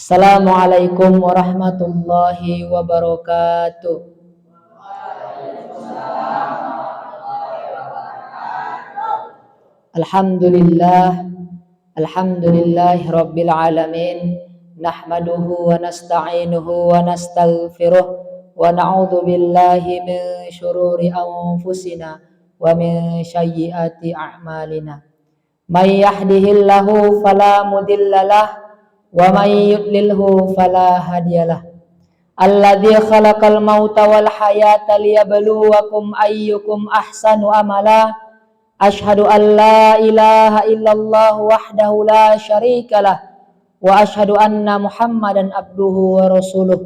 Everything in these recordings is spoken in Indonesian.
Assalamualaikum warahmatullahi wabarakatuh. Alhamdulillahi rabbil alamin. Nahmaduhu wa nasta'inuhu wa nastaghfiruh wa na'udzu billahi min syururi anfusina wa min sayyiati a'malina. May yahdihillahu fala mudhillalah wa may yudlilhu fala hadiyalah. Alladzi khalaqal mauta wal hayata liyabluwakum ayyukum ahsanu amala. Asyhadu an la ilaha illallah wahdahu la syarikalah wa asyhadu anna Muhammadan abduhu wa rasuluh.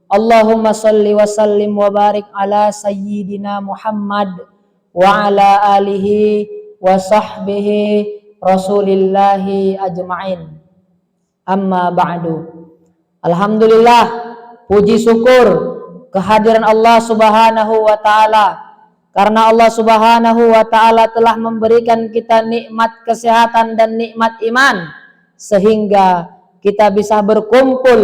Allahumma shalli wa sallim wa barik ala sayyidina Muhammad wa ala alihi wa sahbihi rasulillahi ajma'in. Amma ba'du. Alhamdulillah, puji syukur kehadiran Allah Subhanahu wa taala, karena Allah Subhanahu wa taala telah memberikan kita nikmat kesehatan dan nikmat iman sehingga kita bisa berkumpul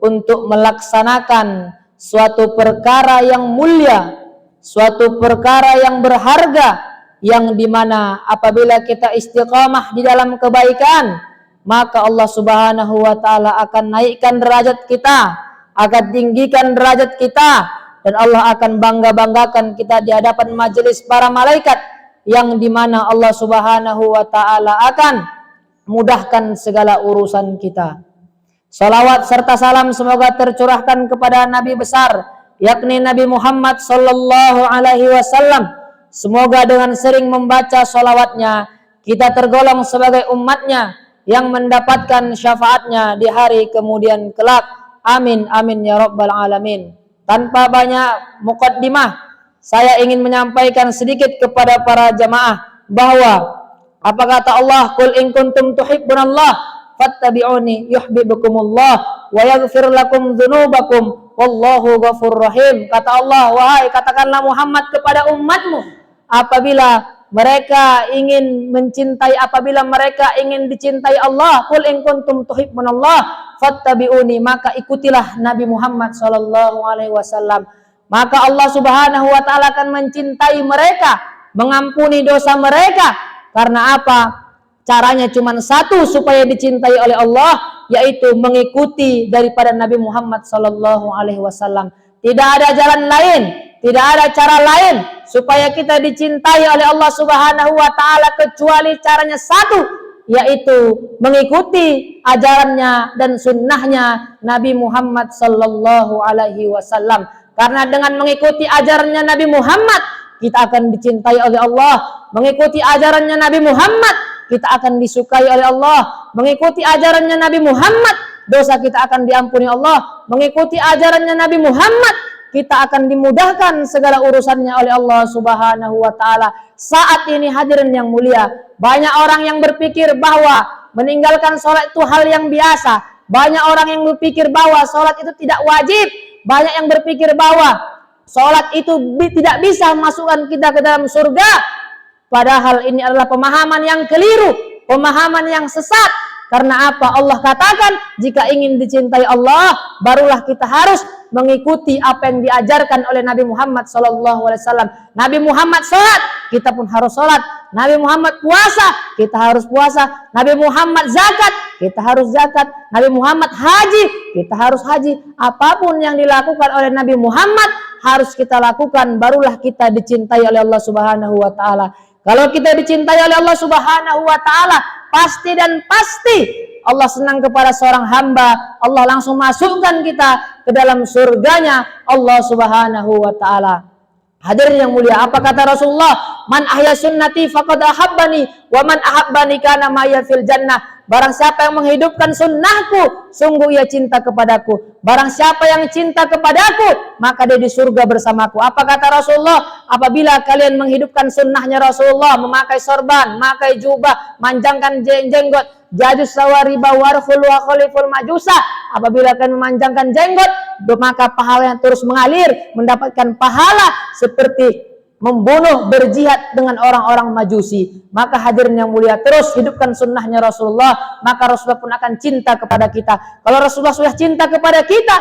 untuk melaksanakan suatu perkara yang mulia, suatu perkara yang berharga, yang dimana apabila kita istiqamah di dalam kebaikan, maka Allah Subhanahu wa taala akan naikkan derajat kita, akan tinggikan derajat kita, dan Allah akan bangga-banggakan kita di hadapan majelis para malaikat, yang dimana Allah Subhanahu wa taala akan mudahkan segala urusan kita. Salawat serta salam semoga tercurahkan kepada Nabi besar, yakni Nabi Muhammad sallallahu alaihi wasallam. Semoga dengan sering membaca salawatnya kita tergolong sebagai umatnya yang mendapatkan syafaatnya di hari kemudian kelak. Amin amin ya rabbal alamin. Tanpa banyak muqaddimah, saya ingin menyampaikan sedikit kepada para jamaah bahwa apa kata Allah, qul in kuntum tuhibbunallah fattabi'uni yuhibbukumullah wa yaghfir lakum dzunubakum wallahu ghafurur rahim. Kata Allah, wahai katakanlah Muhammad kepada umatmu, apabila mereka ingin mencintai, apabila mereka ingin dicintai Allah, qul in kuntum tuhibbunallah fattabi'uni, maka ikutilah Nabi Muhammad sallallahu alaihi wasallam. Maka Allah Subhanahu wa taala akan mencintai mereka, mengampuni dosa mereka. Karena apa? Caranya cuma satu supaya dicintai oleh Allah, yaitu mengikuti daripada Nabi Muhammad sallallahu alaihi wasallam. Tidak ada jalan lain, tidak ada cara lain supaya kita dicintai oleh Allah Subhanahu wa taala kecuali caranya satu, yaitu mengikuti ajarannya dan sunnahnya Nabi Muhammad sallallahu alaihi wasallam. Karena dengan mengikuti ajarannya Nabi Muhammad, kita akan dicintai oleh Allah. Mengikuti ajarannya Nabi Muhammad, kita akan disukai oleh Allah. Mengikuti ajarannya Nabi Muhammad, dosa kita akan diampuni Allah. Mengikuti ajarannya Nabi Muhammad, kita akan dimudahkan segala urusannya oleh Allah Subhanahu wa taala. Saat ini hadirin yang mulia, banyak orang yang berpikir bahwa meninggalkan sholat itu hal yang biasa. Banyak orang yang berpikir bahwa sholat itu tidak wajib. Banyak yang berpikir bahwa sholat itu tidak bisa masukkan kita ke dalam surga. Padahal ini adalah pemahaman yang keliru, pemahaman yang sesat. Karena apa? Allah katakan, jika ingin dicintai Allah, barulah kita harus mengikuti apa yang diajarkan oleh Nabi Muhammad SAW. Nabi Muhammad sholat, kita pun harus sholat. Nabi Muhammad puasa, kita harus puasa. Nabi Muhammad zakat, kita harus zakat. Nabi Muhammad haji, kita harus haji. Apapun yang dilakukan oleh Nabi Muhammad harus kita lakukan, barulah kita dicintai oleh Allah Subhanahu wa taala. Kalau kita dicintai oleh Allah Subhanahu wa taala, pasti dan pasti Allah senang kepada seorang hamba, Allah langsung masukkan kita ke dalam surganya Allah Subhanahu wa taala. Hadirin yang mulia, apa kata Rasulullah? Man ahya sunnati faqad ahabbani wa man ahabbani kana ma'ya fil jannah. Barang siapa yang menghidupkan sunnahku, sungguh ia cinta kepadaku. Barang siapa yang cinta kepadaku, maka dia di surga bersamaku. Apa kata Rasulullah? Apabila kalian menghidupkan sunnahnya Rasulullah, memakai sorban, memakai jubah, manjangkan jenggot, jajus sawariba warkhul wa khaliful majusa. Apabila kalian memanjangkan jenggot, maka pahalanya terus mengalir, mendapatkan pahala seperti membunuh, berjihad dengan orang-orang Majusi. Maka hadirin yang mulia, terus hidupkan sunnahnya Rasulullah, maka Rasulullah pun akan cinta kepada kita. Kalau Rasulullah sudah cinta kepada kita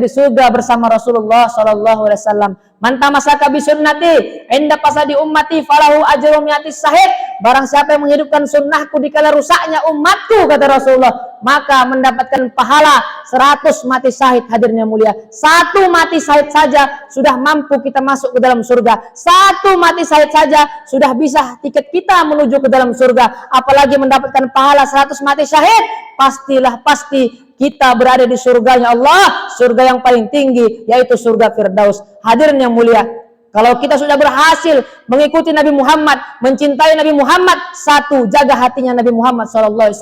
di surga bersama Rasulullah sallallahu alaihi wasallam. Man tamasaka bi sunnati inda fasadi ummati falahu ajrun mi'atis syahid. Barang siapa yang menghidupkan sunnahku dikala rusaknya umatku, kata Rasulullah, maka mendapatkan pahala 100 mati syahid. Hadirin yang mulia, 1 mati syahid saja sudah mampu kita masuk ke dalam surga. 1 mati syahid saja sudah bisa tiket kita menuju ke dalam surga, apalagi mendapatkan pahala 100 mati syahid. Pasti kita berada di surganya Allah, surga yang paling tinggi, yaitu surga Firdaus. Hadirin yang mulia, kalau kita sudah berhasil mengikuti Nabi Muhammad, mencintai Nabi Muhammad, satu, jaga hatinya Nabi Muhammad SAW.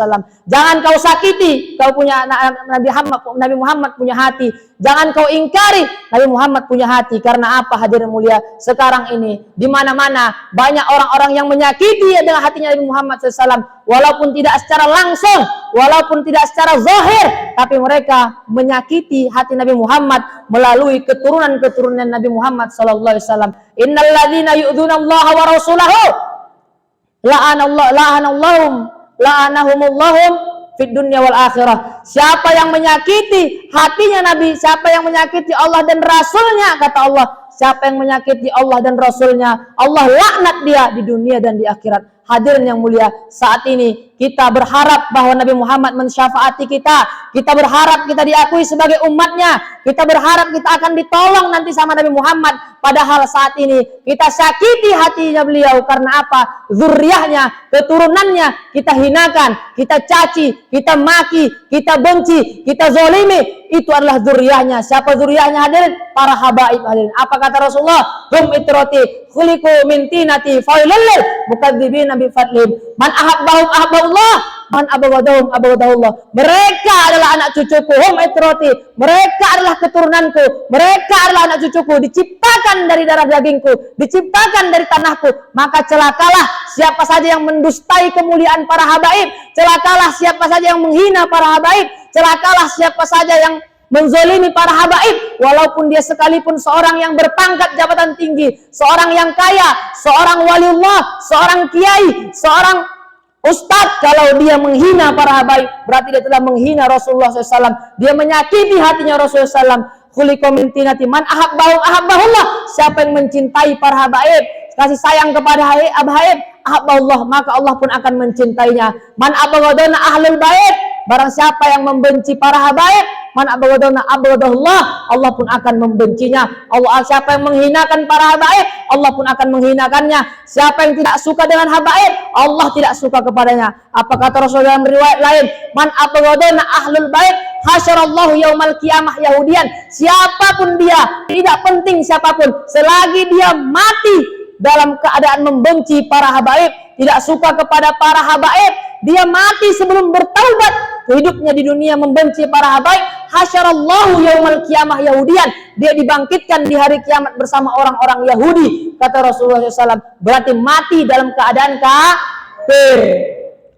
Jangan kau sakiti, kau punya Nabi Muhammad punya hati. Jangan kau ingkari, Nabi Muhammad punya hati. Karena apa, hadirin mulia? Sekarang ini di mana-mana banyak orang-orang yang menyakiti dengan hatinya Nabi Muhammad SAW, walaupun tidak secara langsung, walaupun tidak secara zahir, tapi mereka menyakiti hati Nabi Muhammad melalui keturunan-keturunan Nabi Muhammad SAW. Innal ladzina yu'dzunallaha wa rasulahu la'anahumullahum fid dunya wal akhirah. Siapa yang menyakiti hatinya Nabi, siapa yang menyakiti Allah dan Rasulnya, kata Allah, siapa yang menyakiti Allah dan Rasulnya, Allah laknat dia di dunia dan di akhirat. Hadirin yang mulia, saat ini kita berharap bahwa Nabi Muhammad mensyafaati kita. Kita berharap kita diakui sebagai umatnya. Kita berharap kita akan ditolong nanti sama Nabi Muhammad. Padahal saat ini kita sakiti hatinya beliau. Karena apa? Zuriyahnya, keturunannya kita hinakan, kita caci, kita maki, kita benci, kita zolimi. Itu adalah zuriyahnya. Siapa zuriyahnya, hadirin? Para habaib, hadirin. Apa kata Rasulullah? Hum itrati khuliqu min tinati failul mukadzibina bi fadlihim. Man ahabbahum ahabballah, man abghadahum abghadahullah. Mereka adalah anak cucuku, hum itrati. Mereka adalah keturunanku, mereka adalah anak cucuku, diciptakan dari darah dagingku, diciptakan dari tanahku. Maka celakalah siapa saja yang mendustai kemuliaan para habaib, celakalah siapa saja yang menghina para habaib, celakalah siapa saja yang menzolimi para habaib, walaupun dia sekalipun seorang yang berpangkat jabatan tinggi, seorang yang kaya, seorang waliullah, seorang kiai, seorang ustadz. Kalau dia menghina para habaib, berarti dia telah menghina Rasulullah SAW. Dia menyakiti hatinya Rasulullah SAW. Khuliqa min tinati man ahabbahum ahabbahullah. Siapa yang mencintai para habaib, kasih sayang kepada habaib, ahabbahullah, maka Allah pun akan mencintainya. Man abghadana ahlul bait, barang siapa yang membenci para habaib, man abghadana abghadahullah, Allah pun akan membencinya. Allah, siapa yang menghinakan para habaib, Allah pun akan menghinakannya. Siapa yang tidak suka dengan habaib, Allah tidak suka kepadanya. Apa kata Rasulullah dalam riwayat lain? Man abghadana ahlul bait hasyarallahu yaumal qiyamah yahudian. Siapapun dia, tidak penting siapapun, selagi dia mati dalam keadaan membenci para habaib, tidak suka kepada para habaib, dia mati sebelum bertaubat, hidupnya di dunia membenci para habaib, hasyarallahu yaumal qiyamah yahudian, dia dibangkitkan di hari kiamat bersama orang-orang Yahudi, kata Rasulullah SAW. Berarti mati dalam keadaan kafir.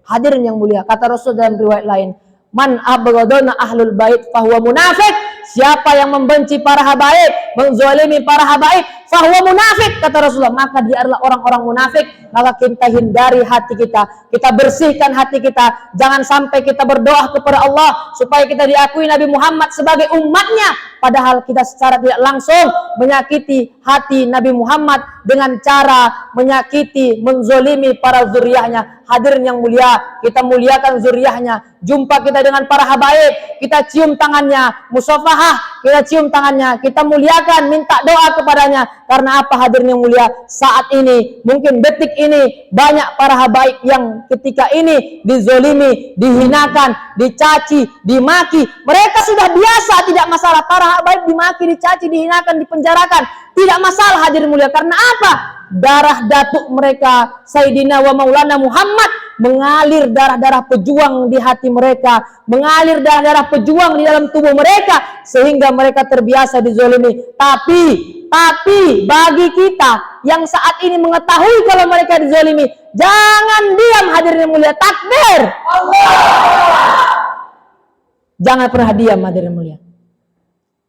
Hadirin yang mulia, kata Rasul dalam riwayat lain, man abghadana ahlul bait fahuwa munafik. Siapa yang membenci para habaib, menzalimi para habaib, fahuwa munafik, kata Rasulullah, maka dia adalah orang-orang munafik. Maka kita hindari hati kita, kita bersihkan hati kita. Jangan sampai kita berdoa kepada Allah supaya kita diakui Nabi Muhammad sebagai umatnya, padahal kita secara tidak langsung menyakiti hati Nabi Muhammad dengan cara menyakiti, menzolimi para zuriyahnya. Hadirin yang mulia, kita muliakan zuriyahnya. Jumpa kita dengan para habaib, kita cium tangannya, musafahah, kita cium tangannya, kita muliakan, minta doa kepadanya. Karena apa, hadirin yang mulia? Saat ini, mungkin detik ini, banyak para habaib yang ketika ini dizolimi, dihinakan, dicaci, dimaki. Mereka sudah biasa, tidak masalah. Para habaib dimaki, dicaci, dihinakan, dipenjarakan, tidak masalah, hadirin mulia. Karena apa? Darah datuk mereka, Sayyidina wa Maulana Muhammad, mengalir darah-darah pejuang di hati mereka, mengalir darah-darah pejuang di dalam tubuh mereka, sehingga mereka terbiasa dizolimi. Tapi bagi kita yang saat ini mengetahui kalau mereka dizolimi, jangan diam, hadirin yang mulia. Takbir Allah. Jangan pernah diam, hadirin mulia.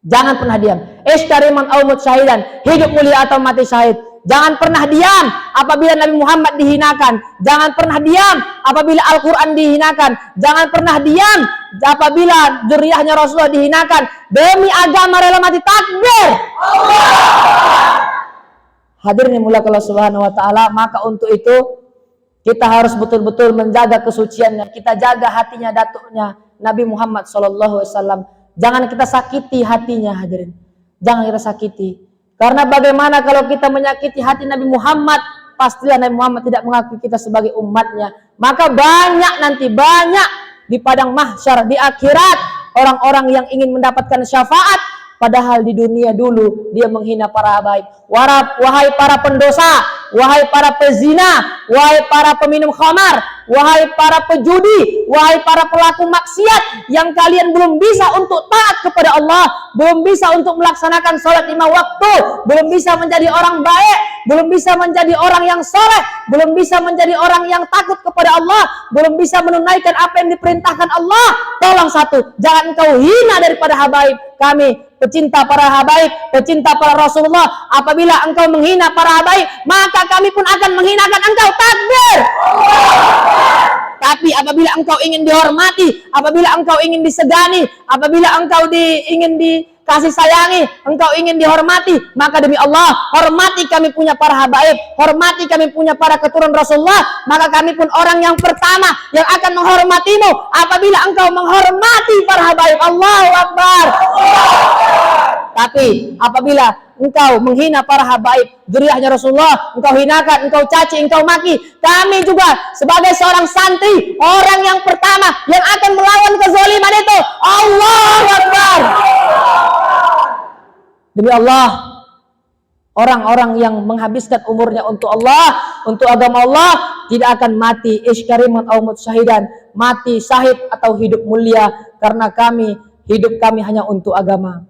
Jangan pernah diam. Ishtariman aw mut syahidan, hidup mulia atau mati syahid. Jangan pernah diam apabila Nabi Muhammad dihinakan. Jangan pernah diam apabila Al-Quran dihinakan. Jangan pernah diam apabila zuriyahnya Rasulullah dihinakan. Demi agama rela mati. Takbir. Hadirin yang mulia Allah Subhanahu wa taala, maka untuk itu kita harus betul-betul menjaga kesuciannya. Kita jaga hatinya, datuknya Nabi Muhammad SAW. Jangan kita sakiti hatinya, hadirin. Jangan kita sakiti. Karena bagaimana kalau kita menyakiti hati Nabi Muhammad, pastilah Nabi Muhammad tidak mengakui kita sebagai umatnya. Maka banyak di padang mahsyar, di akhirat, orang-orang yang ingin mendapatkan syafaat, padahal di dunia dulu dia menghina para habaib. Wahai para pendosa, wahai para pezina, wahai para peminum khamar, wahai para pejudi, wahai para pelaku maksiat yang kalian belum bisa untuk taat kepada Allah, belum bisa untuk melaksanakan sholat 5 waktu, belum bisa menjadi orang baik, belum bisa menjadi orang yang soleh, belum bisa menjadi orang yang takut kepada Allah, belum bisa menunaikan apa yang diperintahkan Allah. Tolong satu, jangan engkau hina daripada habaib kami, pecinta para habaib, pecinta para Rasulullah. Apabila engkau menghina para habaib, maka kami pun akan menghinakan engkau. Takbir. Tapi apabila engkau ingin dihormati, apabila engkau ingin disegani, apabila engkau ingin dikasih sayangi, engkau ingin dihormati, maka demi Allah, hormati kami punya para habaib, hormati kami punya para keturunan Rasulullah, maka kami pun orang yang pertama yang akan menghormatimu apabila engkau menghormati para habaib. Allahu Akbar. Tapi apabila engkau menghina para habaib, zuriyahnya Rasulullah, engkau hinakan, engkau caci, engkau maki, kami juga sebagai seorang santri, orang yang pertama yang akan melawan kezaliman itu. Allahu Akbar. Demi Allah, orang-orang yang menghabiskan umurnya untuk Allah, untuk agama Allah, tidak akan mati isyariman aw mutsyahidan, mati syahid atau hidup mulia, karena hidup kami hanya untuk agama.